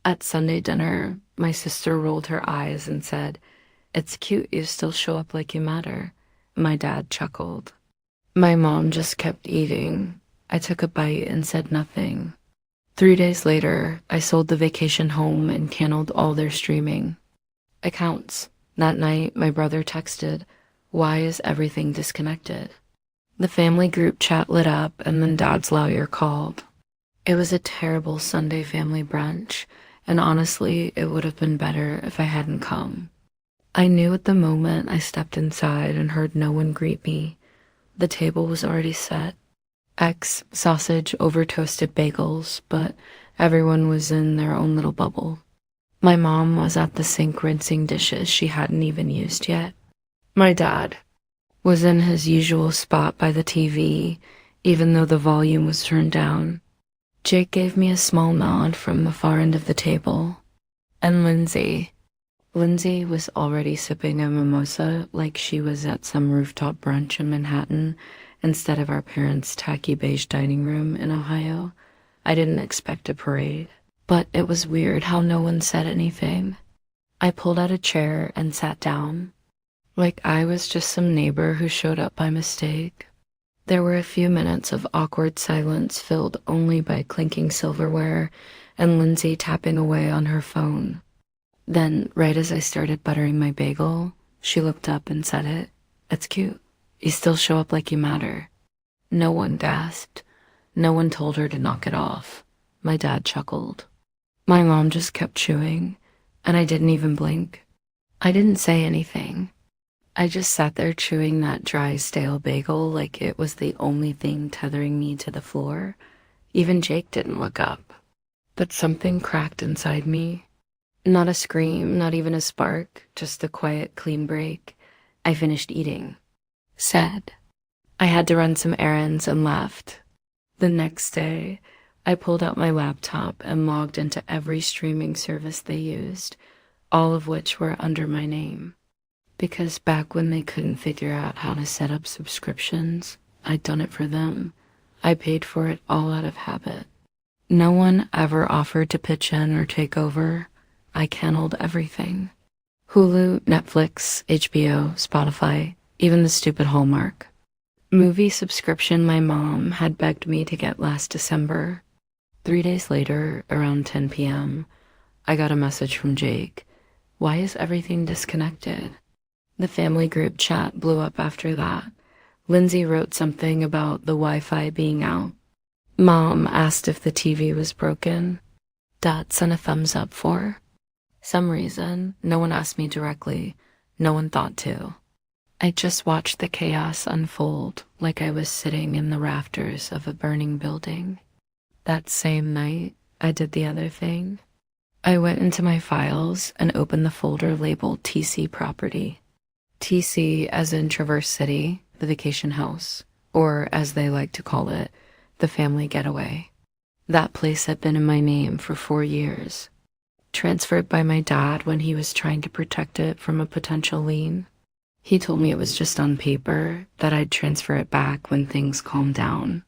At Sunday dinner, my sister rolled her eyes and said, "It's cute you still show up like you matter." My dad chuckled. My mom just kept eating. I took a bite and said nothing. 3 days later, I sold the vacation home and canceled all their streaming accounts. That night, my brother texted, "Why is everything disconnected?" The family group chat lit up, and then Dad's lawyer called. It was a terrible Sunday family brunch, and honestly, it would have been better if I hadn't come. I knew at the moment I stepped inside and heard no one greet me. The table was already set. Eggs, sausage, over-toasted bagels, but everyone was in their own little bubble. My mom was at the sink rinsing dishes she hadn't even used yet. My dad was in his usual spot by the TV, even though the volume was turned down. Jake gave me a small nod from the far end of the table. And Lindsay was already sipping a mimosa like she was at some rooftop brunch in Manhattan instead of our parents' tacky beige dining room in Ohio. I didn't expect a parade, but it was weird how no one said anything. I pulled out a chair and sat down, like I was just some neighbor who showed up by mistake. There were a few minutes of awkward silence filled only by clinking silverware and Lindsay tapping away on her phone. Then, right as I started buttering my bagel, she looked up and said it. "It's cute. You still show up like you matter." No one gasped. No one told her to knock it off. My dad chuckled. My mom just kept chewing, and I didn't even blink. I didn't say anything. I just sat there chewing that dry, stale bagel like it was the only thing tethering me to the floor. Even Jake didn't look up. But something cracked inside me. Not a scream, not even a spark, just a quiet, clean break. I finished eating. Sad. I had to run some errands and left. The next day, I pulled out my laptop and logged into every streaming service they used, all of which were under my name. Because back when they couldn't figure out how to set up subscriptions, I'd done it for them. I paid for it all out of habit. No one ever offered to pitch in or take over. I canceled everything. Hulu, Netflix, HBO, Spotify, even the stupid Hallmark. Movie subscription my mom had begged me to get last December. 3 days later, around 10 p.m., I got a message from Jake. "Why is everything disconnected?" The family group chat blew up after that. Lindsay wrote something about the Wi-Fi being out. Mom asked if the TV was broken. Dad sent a thumbs up for some reason. No one asked me directly. No one thought to. I just watched the chaos unfold like I was sitting in the rafters of a burning building. That same night, I did the other thing. I went into my files and opened the folder labeled TC Property. TC as in Traverse City, the vacation house, or as they like to call it, the family getaway. That place had been in my name for 4 years. Transferred by my dad when he was trying to protect it from a potential lien. He told me it was just on paper, that I'd transfer it back when things calmed down.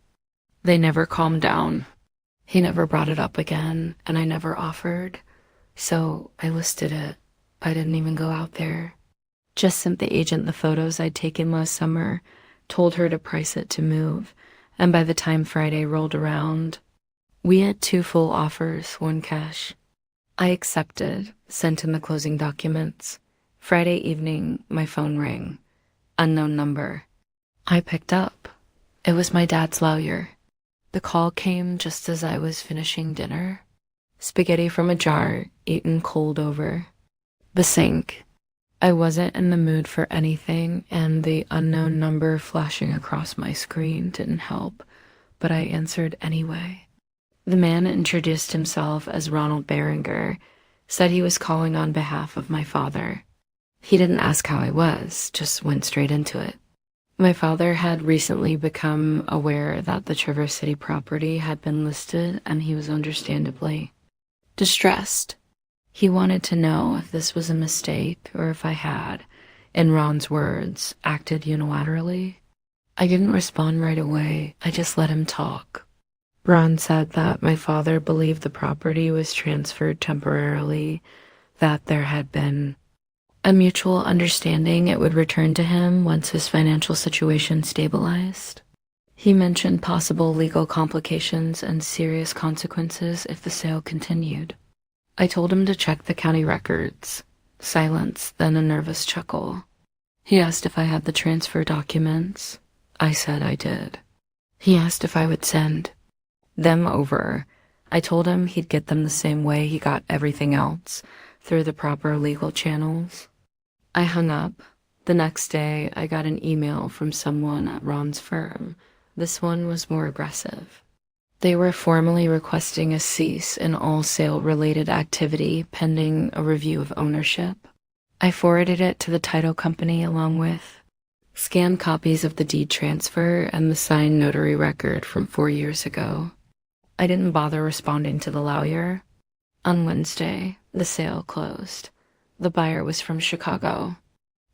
They never calmed down. He never brought it up again, and I never offered. So I listed it. I didn't even go out there. Just sent the agent the photos I'd taken last summer, told her to price it to move, and by the time Friday rolled around, we had 2 full offers, 1 cash. I accepted, sent in the closing documents. Friday evening, my phone rang. Unknown number. I picked up. It was my dad's lawyer. The call came just as I was finishing dinner. Spaghetti from a jar, eaten cold over the sink. I wasn't in the mood for anything, and the unknown number flashing across my screen didn't help, but I answered anyway. The man introduced himself as Ronald Berenger, said he was calling on behalf of my father. He didn't ask how I was, just went straight into it. My father had recently become aware that the Traverse City property had been listed, and he was understandably distressed. He wanted to know if this was a mistake or if I had, in Ron's words, acted unilaterally. I didn't respond right away. I just let him talk. Ron said that my father believed the property was transferred temporarily, that there had been a mutual understanding it would return to him once his financial situation stabilized. He mentioned possible legal complications and serious consequences if the sale continued. I told him to check the county records. Silence, then a nervous chuckle. He asked if I had the transfer documents. I said I did. He asked if I would send them over. I told him he'd get them the same way he got everything else, through the proper legal channels. I hung up. The next day, I got an email from someone at Ron's firm. This one was more aggressive. They were formally requesting a cease in all sale-related activity pending a review of ownership. I forwarded it to the title company along with scanned copies of the deed transfer and the signed notary record from 4 years ago. I didn't bother responding to the lawyer. On Wednesday, the sale closed. The buyer was from Chicago.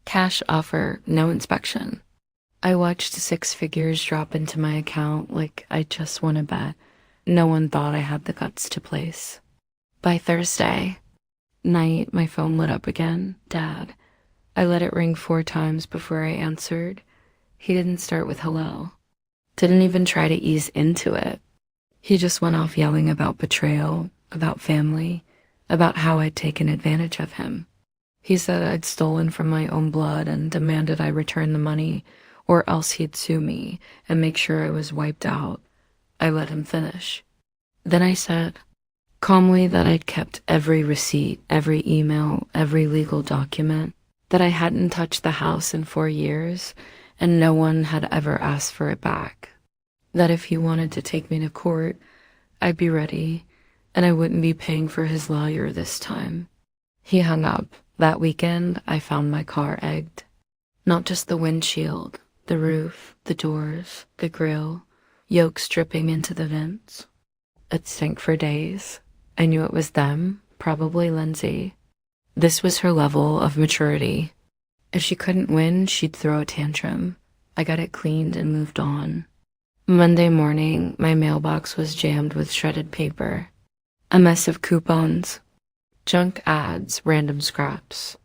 Cash offer, no inspection. I watched 6 figures drop into my account like I just won a bet. No one thought I had the guts to place. By Thursday night, my phone lit up again. Dad. I let it ring 4 times before I answered. He didn't start with hello. Didn't even try to ease into it. He just went off yelling about betrayal, about family, about how I'd taken advantage of him. He said I'd stolen from my own blood and demanded I return the money, or else he'd sue me and make sure I was wiped out. I let him finish. Then I said, calmly, that I'd kept every receipt, every email, every legal document, that I hadn't touched the house in 4 years, and no one had ever asked for it back. That if he wanted to take me to court, I'd be ready, and I wouldn't be paying for his lawyer this time. He hung up. That weekend, I found my car egged. Not just the windshield, the roof, the doors, the grill, yolks dripping into the vents. It stank for days. I knew it was them, probably Lindsay. This was her level of maturity. If she couldn't win, she'd throw a tantrum. I got it cleaned and moved on. Monday morning, my mailbox was jammed with shredded paper. A mess of coupons, junk ads, random scraps.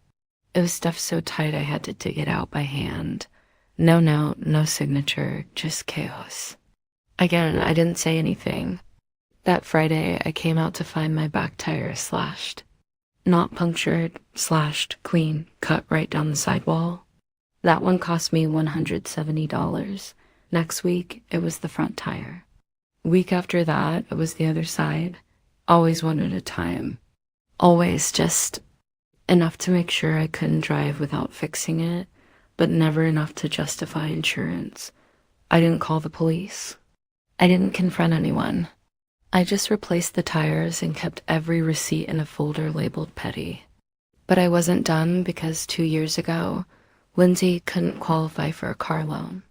It was stuffed so tight I had to dig it out by hand. No note, no signature, just chaos. Again, I didn't say anything. That Friday, I came out to find my back tire slashed. Not punctured, slashed, clean, cut right down the sidewall. That one cost me $170. Next week, it was the front tire. Week after that, it was the other side. Always one at a time. Always just enough to make sure I couldn't drive without fixing it, but never enough to justify insurance. I didn't call the police. I didn't confront anyone. I just replaced the tires and kept every receipt in a folder labeled petty. But I wasn't done because 2 years ago, Lindsay couldn't qualify for a car loan.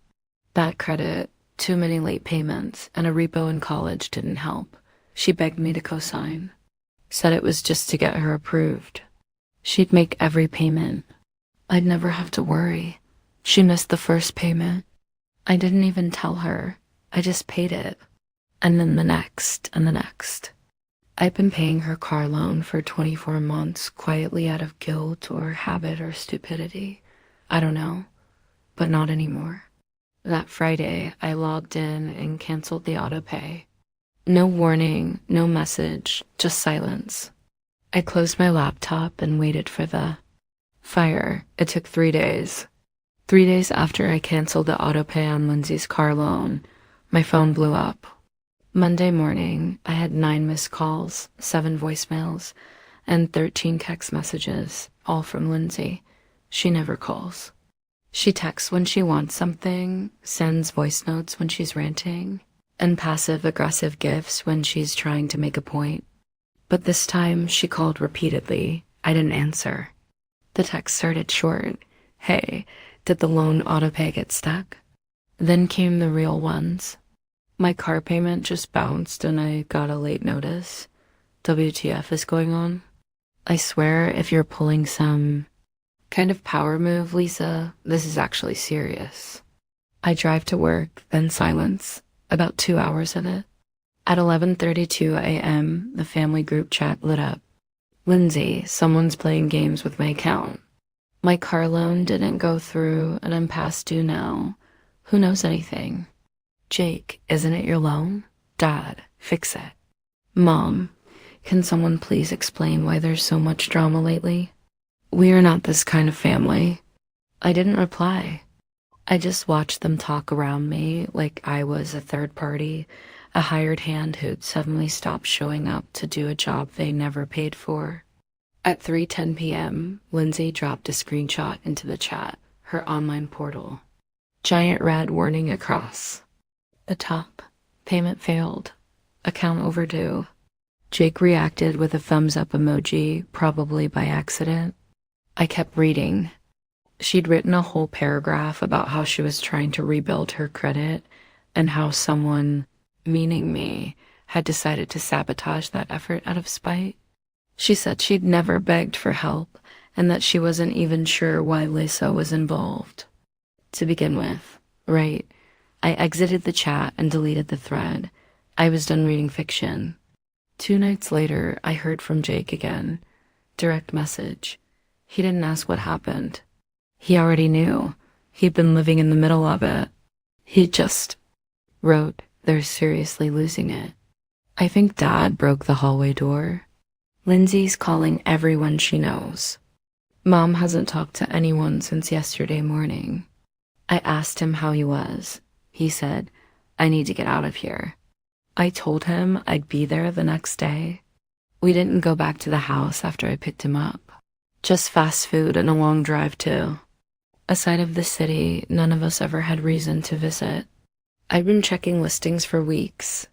Bad credit, too many late payments, and a repo in college didn't help. She begged me to co-sign. Said it was just to get her approved. She'd make every payment. I'd never have to worry. She missed the first payment. I didn't even tell her. I just paid it. And then the next, and the next. I've been paying her car loan for 24 months, quietly out of guilt or habit or stupidity. I don't know, but not anymore. That Friday, I logged in and canceled the autopay. No warning, no message, just silence. I closed my laptop and waited for the fire. It took 3 days. 3 days after I canceled the autopay on Lindsay's car loan, my phone blew up. Monday morning, I had 9 missed calls, 7 voicemails, and 13 text messages, all from Lindsay. She never calls. She texts when she wants something, sends voice notes when she's ranting, and passive-aggressive gifs when she's trying to make a point. But this time, she called repeatedly. I didn't answer. The text started short. Hey, did the loan autopay get stuck? Then came the real ones. My car payment just bounced and I got a late notice. WTF is going on? I swear if you're pulling some kind of power move, Lisa, this is actually serious. I drive to work, then silence. About 2 hours of it. At 11:32 a.m., the family group chat lit up. Lindsay, someone's playing games with my account. My car loan didn't go through and I'm past due now. Who knows anything? Jake, isn't it your loan? Dad, fix it. Mom, can someone please explain why there's so much drama lately? We are not this kind of family. I didn't reply. I just watched them talk around me like I was a third party, a hired hand who'd suddenly stopped showing up to do a job they never paid for. At 3:10 p.m., Lindsay dropped a screenshot into the chat, her online portal. Giant red warning across. The top. Payment failed. Account overdue. Jake reacted with a thumbs up emoji, probably by accident. I kept reading. She'd written a whole paragraph about how she was trying to rebuild her credit and how someone, meaning me, had decided to sabotage that effort out of spite. She said she'd never begged for help and that she wasn't even sure why Lisa was involved. To begin with, right, I exited the chat and deleted the thread. I was done reading fiction. 2 nights later, I heard from Jake again. Direct message. He didn't ask what happened. He already knew. He'd been living in the middle of it. He just wrote, "They're seriously losing it." I think Dad broke the hallway door. Lindsay's calling everyone she knows. Mom hasn't talked to anyone since yesterday morning. I asked him how he was. He said, "I need to get out of here." I told him I'd be there the next day. We didn't go back to the house after I picked him up. Just fast food and a long drive too. Aside of the city, none of us ever had reason to visit. I'd been checking listings for weeks.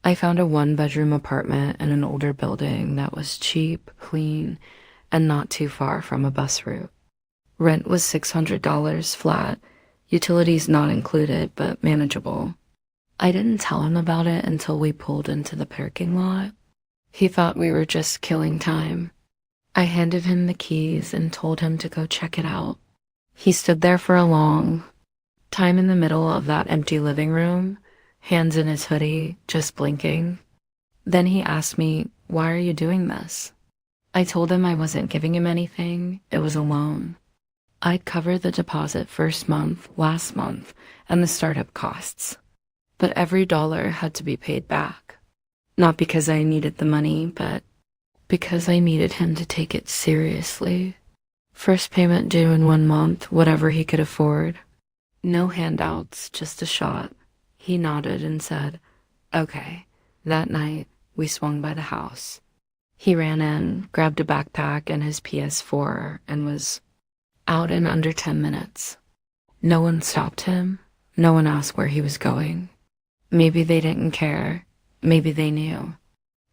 I found a 1-bedroom apartment in an older building that was cheap, clean, and not too far from a bus route. Rent was $600 flat, utilities not included, but manageable. I didn't tell him about it until we pulled into the parking lot. He thought we were just killing time. I handed him the keys and told him to go check it out. He stood there for a long time in the middle of that empty living room, hands in his hoodie, just blinking. Then he asked me, "Why are you doing this?" I told him I wasn't giving him anything, it was a loan. I'd cover the deposit first month, last month, and the startup costs. But every dollar had to be paid back. Not because I needed the money, but because I needed him to take it seriously. First payment due in 1 month, whatever he could afford. No handouts, just a shot. He nodded and said, "Okay." That night, we swung by the house. He ran in, grabbed a backpack and his PS4, and was out in under 10 minutes. No one stopped him. No one asked where he was going. Maybe they didn't care. Maybe they knew.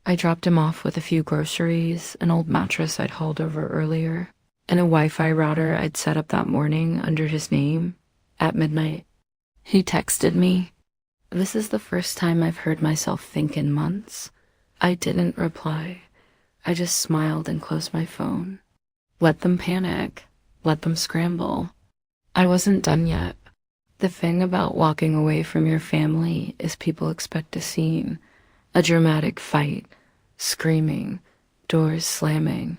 I dropped him off with a few groceries, an old mattress I'd hauled over earlier, and a Wi-Fi router I'd set up that morning under his name. At midnight, he texted me. This is the first time I've heard myself think in months. I didn't reply. I just smiled and closed my phone. Let them panic. Let them scramble. I wasn't done yet. The thing about walking away from your family is people expect a scene, a dramatic fight, screaming, doors slamming,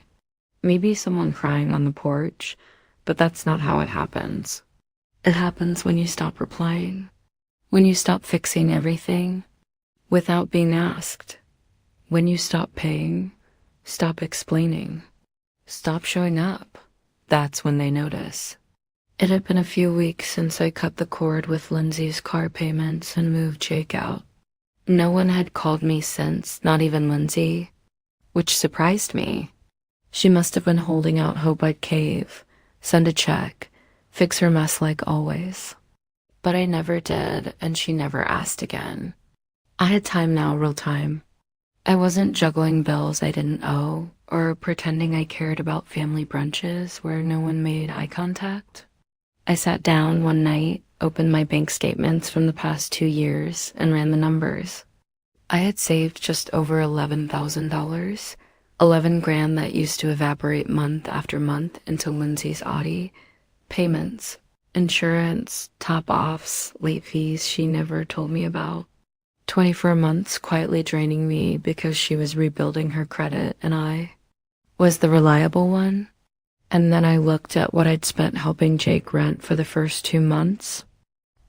maybe someone crying on the porch, but that's not how it happens. It happens when you stop replying, when you stop fixing everything without being asked, when you stop paying, stop explaining, stop showing up. That's when they notice. It had been a few weeks since I cut the cord with Lindsay's car payments and moved Jake out. No one had called me since, not even Lindsay, which surprised me. She must have been holding out hope I'd cave, send a check, fix her mess like always. But I never did, and she never asked again. I had time now, real time. I wasn't juggling bills I didn't owe, or pretending I cared about family brunches where no one made eye contact. I sat down one night, opened my bank statements from the past 2 years, and ran the numbers. I had saved just over $11,000, 11 grand that used to evaporate month after month into Lindsay's Audi, payments, insurance, top-offs, late fees she never told me about. 24 months quietly draining me because she was rebuilding her credit and I was the reliable one. And then I looked at what I'd spent helping Jake rent for the first 2 months.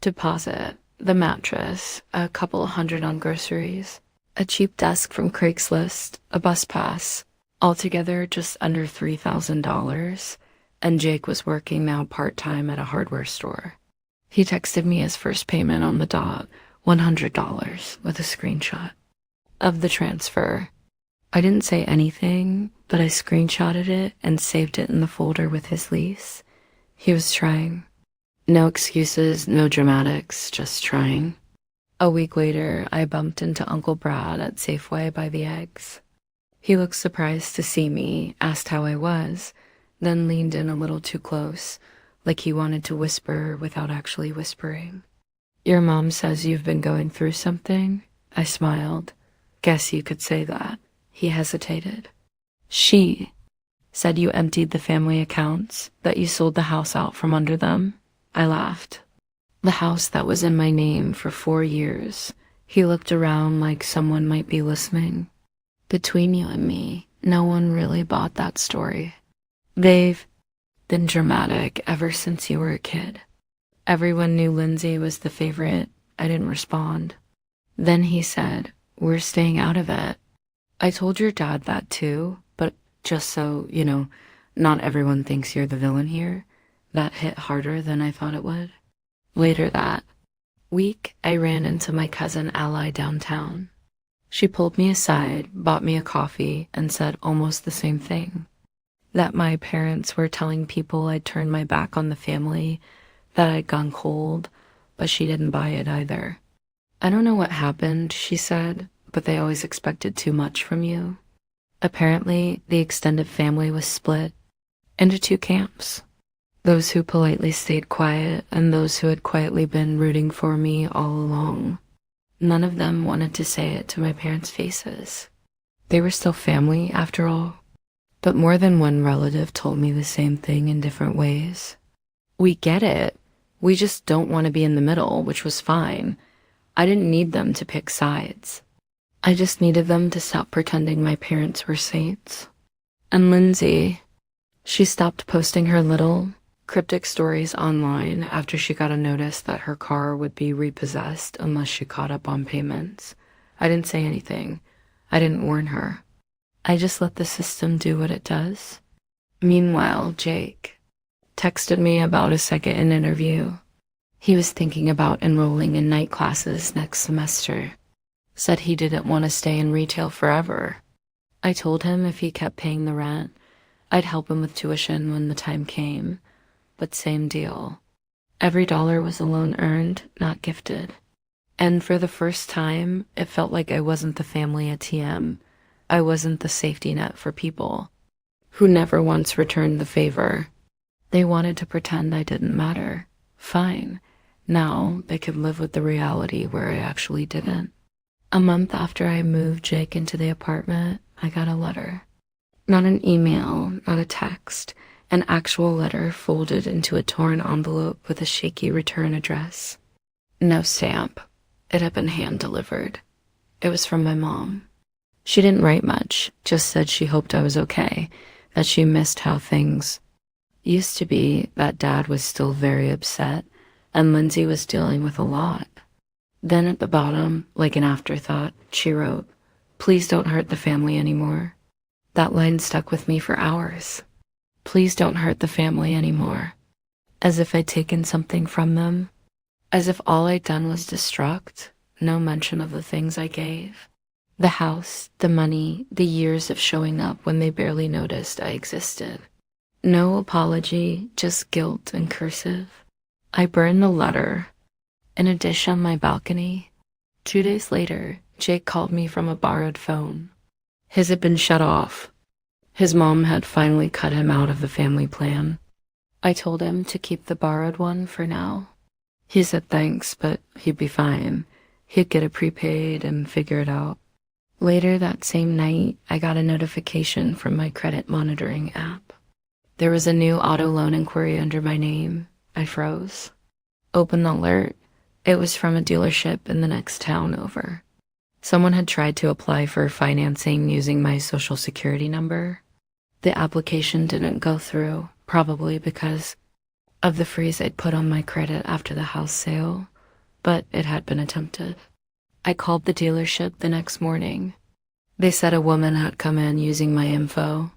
Deposit, the mattress, a couple hundred on groceries, a cheap desk from Craigslist, a bus pass, altogether just under $3,000. And Jake was working now part-time at a hardware store. He texted me his first payment on the dot, $100, with a screenshot of the transfer. I didn't say anything, but I screenshotted it and saved it in the folder with his lease. He was trying. No excuses, no dramatics, just trying. A week later, I bumped into Uncle Brad at Safeway by the eggs. He looked surprised to see me, asked how I was, then leaned in a little too close, like he wanted to whisper without actually whispering. "Your mom says you've been going through something?" I smiled. "Guess you could say that." He hesitated. "She said you emptied the family accounts, that you sold the house out from under them." I laughed. "The house that was in my name for 4 years." He looked around like someone might be listening. "Between you and me, no one really bought that story. They've been dramatic ever since you were a kid. Everyone knew Lindsay was the favorite." I didn't respond. Then he said, "We're staying out of it. I told your dad that too, but just so, not everyone thinks you're the villain here." That hit harder than I thought it would. Later that week, I ran into my cousin Ally downtown. She pulled me aside, bought me a coffee, and said almost the same thing. That my parents were telling people I'd turned my back on the family, that I'd gone cold, but she didn't buy it either. "I don't know what happened," she said, "but they always expected too much from you." Apparently, the extended family was split into 2 camps. Those who politely stayed quiet and those who had quietly been rooting for me all along. None of them wanted to say it to my parents' faces. They were still family, after all. But more than one relative told me the same thing in different ways. "We get it. We just don't want to be in the middle," which was fine. I didn't need them to pick sides. I just needed them to stop pretending my parents were saints. And Lindsay, she stopped posting her little cryptic stories online after she got a notice that her car would be repossessed unless she caught up on payments. I didn't say anything. I didn't warn her. I just let the system do what it does. Meanwhile, Jake texted me about a second in interview. He was thinking about enrolling in night classes next semester. Said he didn't want to stay in retail forever. I told him if he kept paying the rent, I'd help him with tuition when the time came. But same deal. Every dollar was a loan earned, not gifted. And for the first time, it felt like I wasn't the family ATM. I wasn't the safety net for people who never once returned the favor. They wanted to pretend I didn't matter. Fine. Now they could live with the reality where I actually didn't. A month after I moved Jake into the apartment, I got a letter. Not an email, not a text. An actual letter folded into a torn envelope with a shaky return address. No stamp. It had been hand-delivered. It was from my mom. She didn't write much, just said she hoped I was okay, that she missed how things used to be, that Dad was still very upset, and Lindsay was dealing with a lot. Then at the bottom, like an afterthought, she wrote, "Please don't hurt the family anymore." That line stuck with me for hours. Please don't hurt the family anymore. As if I'd taken something from them. As if all I'd done was destruct. No mention of the things I gave. The house, the money, the years of showing up when they barely noticed I existed. No apology, just guilt and cursive. I burned the letter in a dish on my balcony. 2 days later, Jake called me from a borrowed phone. His had been shut off. His mom had finally cut him out of the family plan. I told him to keep the borrowed one for now. He said thanks, but he'd be fine. He'd get it prepaid and figure it out. Later that same night, I got a notification from my credit monitoring app. There was a new auto loan inquiry under my name. I froze. Open alert. It was from a dealership in the next town over. Someone had tried to apply for financing using my social security number. The application didn't go through, probably because of the freeze I'd put on my credit after the house sale, but it had been attempted. I called the dealership the next morning. They said a woman had come in using my info.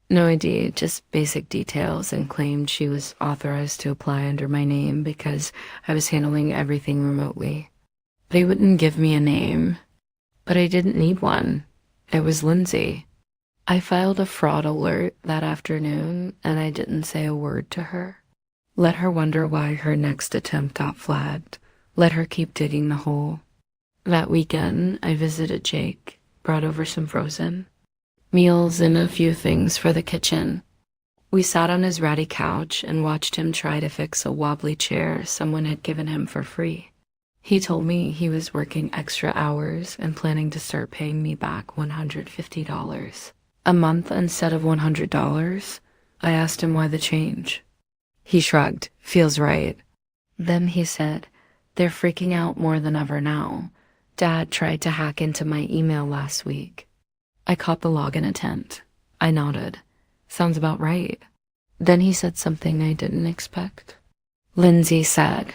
No ID, just basic details, and claimed she was authorized to apply under my name because I was handling everything remotely. They wouldn't give me a name, but I didn't need one. It was Lindsay. I filed a fraud alert that afternoon, and I didn't say a word to her. Let her wonder why her next attempt got flagged. Let her keep digging the hole. That weekend, I visited Jake, brought over some frozen meals and a few things for the kitchen. We sat on his ratty couch and watched him try to fix a wobbly chair someone had given him for free. He told me he was working extra hours and planning to start paying me back $150 a month instead of $100. I asked him why the change. He shrugged. Feels right. Then he said, they're freaking out more than ever now. Dad tried to hack into my email last week. I caught the login attempt. I nodded. Sounds about right. Then he said something I didn't expect. Lindsay said,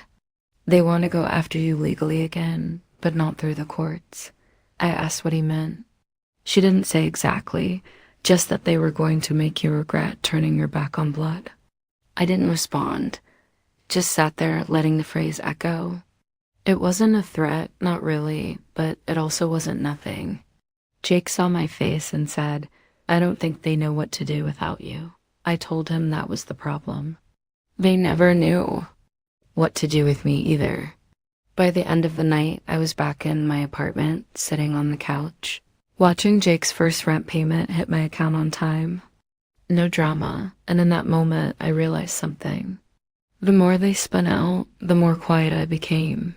they want to go after you legally again, but not through the courts. I asked what he meant. She didn't say exactly, just that they were going to make you regret turning your back on blood. I didn't respond, just sat there letting the phrase echo. It wasn't a threat, not really, but it also wasn't nothing. Jake saw my face and said, I don't think they know what to do without you. I told him that was the problem. They never knew what to do with me either. By the end of the night, I was back in my apartment, sitting on the couch, watching Jake's first rent payment hit my account on time. No drama, and in that moment, I realized something. The more they spun out, the more quiet I became.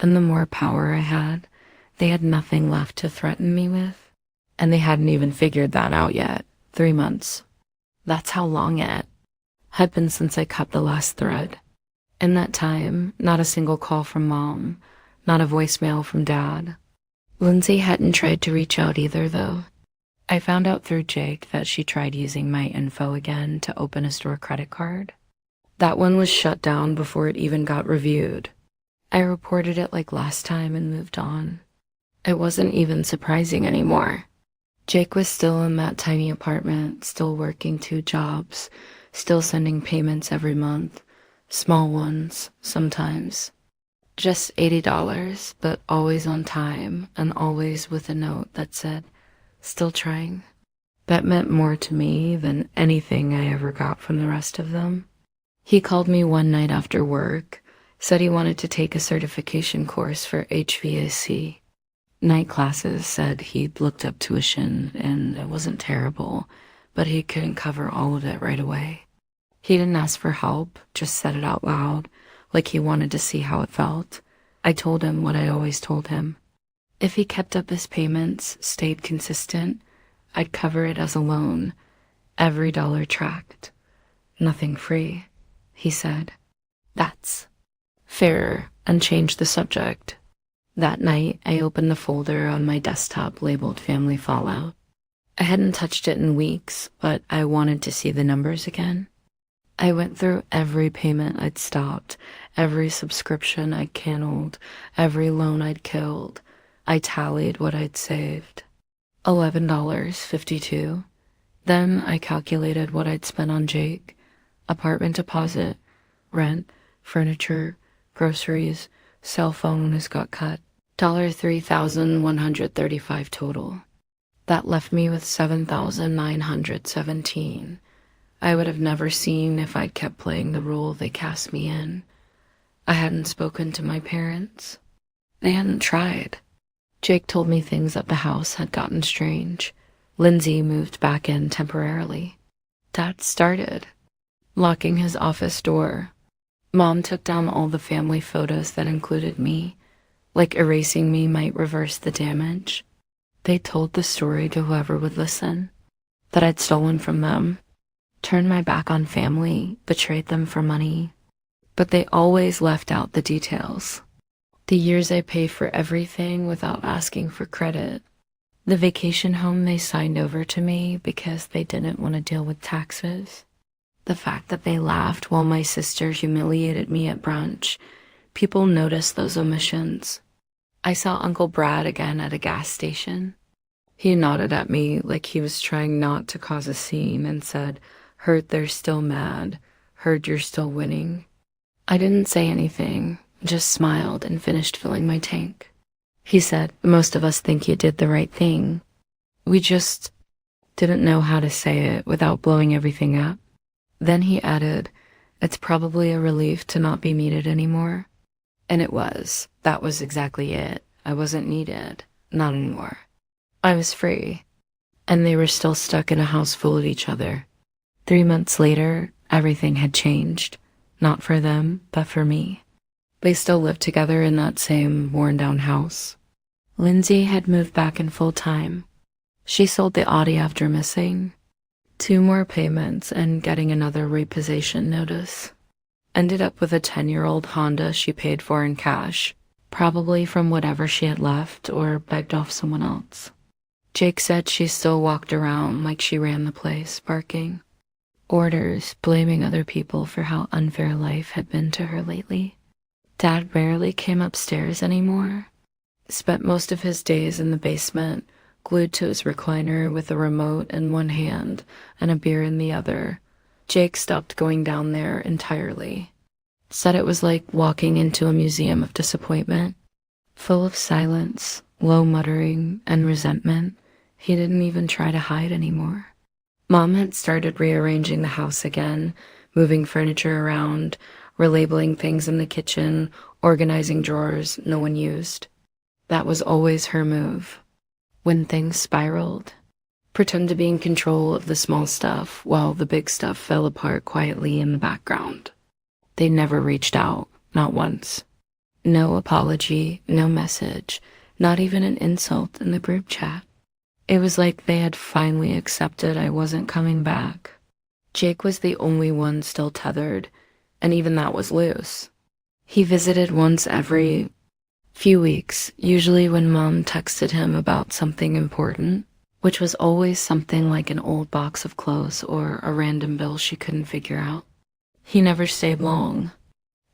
And the more power I had, they had nothing left to threaten me with. And they hadn't even figured that out yet. 3 months. That's how long it had been since I cut the last thread. In that time, not a single call from Mom, not a voicemail from Dad. Lindsay hadn't tried to reach out either, though. I found out through Jake that she tried using my info again to open a store credit card. That one was shut down before it even got reviewed. I reported it like last time and moved on. It wasn't even surprising anymore. Jake was still in that tiny apartment, still working 2 jobs, still sending payments every month, small ones sometimes. Just $80, but always on time and always with a note that said, still trying. That meant more to me than anything I ever got from the rest of them. He called me one night after work, said he wanted to take a certification course for HVAC. Night classes, said he'd looked up tuition and it wasn't terrible, but he couldn't cover all of it right away. He didn't ask for help, just said it out loud, like he wanted to see how it felt. I told him what I always told him. If he kept up his payments, stayed consistent, I'd cover it as a loan. Every dollar tracked. Nothing free, he said. That's fairer, and changed the subject. That night, I opened the folder on my desktop labeled Family Fallout. I hadn't touched it in weeks, but I wanted to see the numbers again. I went through every payment I'd stopped, every subscription I'd canceled, every loan I'd killed. I tallied what I'd saved. $11.52. Then I calculated what I'd spent on Jake, apartment deposit, rent, furniture, groceries, cell phone when his got cut. $3,135 total. That left me with $7,917. I would have never seen if I'd kept playing the role they cast me in. I hadn't spoken to my parents. They hadn't tried. Jake told me things at the house had gotten strange. Lindsay moved back in temporarily. Dad started locking his office door. Mom took down all the family photos that included me, like erasing me might reverse the damage. They told the story to whoever would listen, that I'd stolen from them, turned my back on family, betrayed them for money. But they always left out the details. The years I pay for everything without asking for credit. The vacation home they signed over to me because they didn't want to deal with taxes. The fact that they laughed while my sister humiliated me at brunch. People noticed those omissions. I saw Uncle Brad again at a gas station. He nodded at me like he was trying not to cause a scene and said, "Heard they're still mad. Heard you're still winning." I didn't say anything, just smiled and finished filling my tank. He said, "Most of us think you did the right thing. We just didn't know how to say it without blowing everything up." Then he added, "It's probably a relief to not be needed anymore." And it was. That was exactly it. I wasn't needed. Not anymore. I was free. And they were still stuck in a house full of each other. 3 months later, everything had changed. Not for them, but for me. They still lived together in that same worn-down house. Lindsay had moved back in full-time. She sold the Audi after missing. 2 more payments and getting another repossession notice. Ended up with a 10-year-old Honda she paid for in cash, probably from whatever she had left or begged off someone else. Jake said she still walked around like she ran the place, barking orders, blaming other people for how unfair life had been to her lately. Dad rarely came upstairs anymore. Spent most of his days in the basement, glued to his recliner with a remote in one hand and a beer in the other. Jake stopped going down there entirely. Said it was like walking into a museum of disappointment. Full of silence, low muttering, and resentment. He didn't even try to hide anymore. Mom had started rearranging the house again, moving furniture around, relabeling things in the kitchen, organizing drawers no one used. That was always her move. When things spiraled, pretend to be in control of the small stuff while the big stuff fell apart quietly in the background. They never reached out, not once. No apology, no message, not even an insult in the group chat. It was like they had finally accepted I wasn't coming back. Jake was the only one still tethered, and even that was loose. He visited once every few weeks, usually when Mom texted him about something important, which was always something like an old box of clothes or a random bill she couldn't figure out. He never stayed long.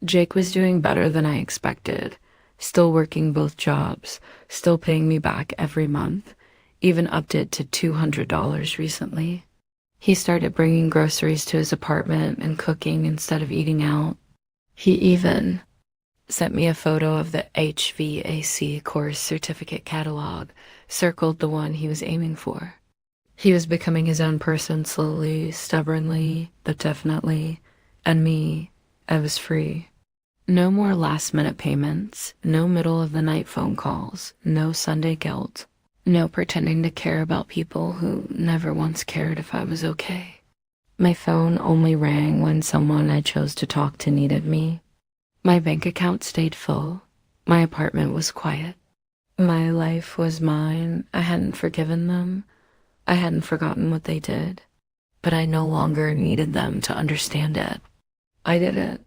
Jake was doing better than I expected, still working both jobs, still paying me back every month, even upped it to $200 recently. He started bringing groceries to his apartment and cooking instead of eating out. He even sent me a photo of the HVAC course certificate catalog, circled the one he was aiming for. He was becoming his own person slowly, stubbornly, but definitely. And me, I was free. No more last-minute payments, no middle-of-the-night phone calls, no Sunday guilt, no pretending to care about people who never once cared if I was okay. My phone only rang when someone I chose to talk to needed me. My bank account stayed full. My apartment was quiet. My life was mine. I hadn't forgiven them. I hadn't forgotten what they did. But I no longer needed them to understand it. I did it.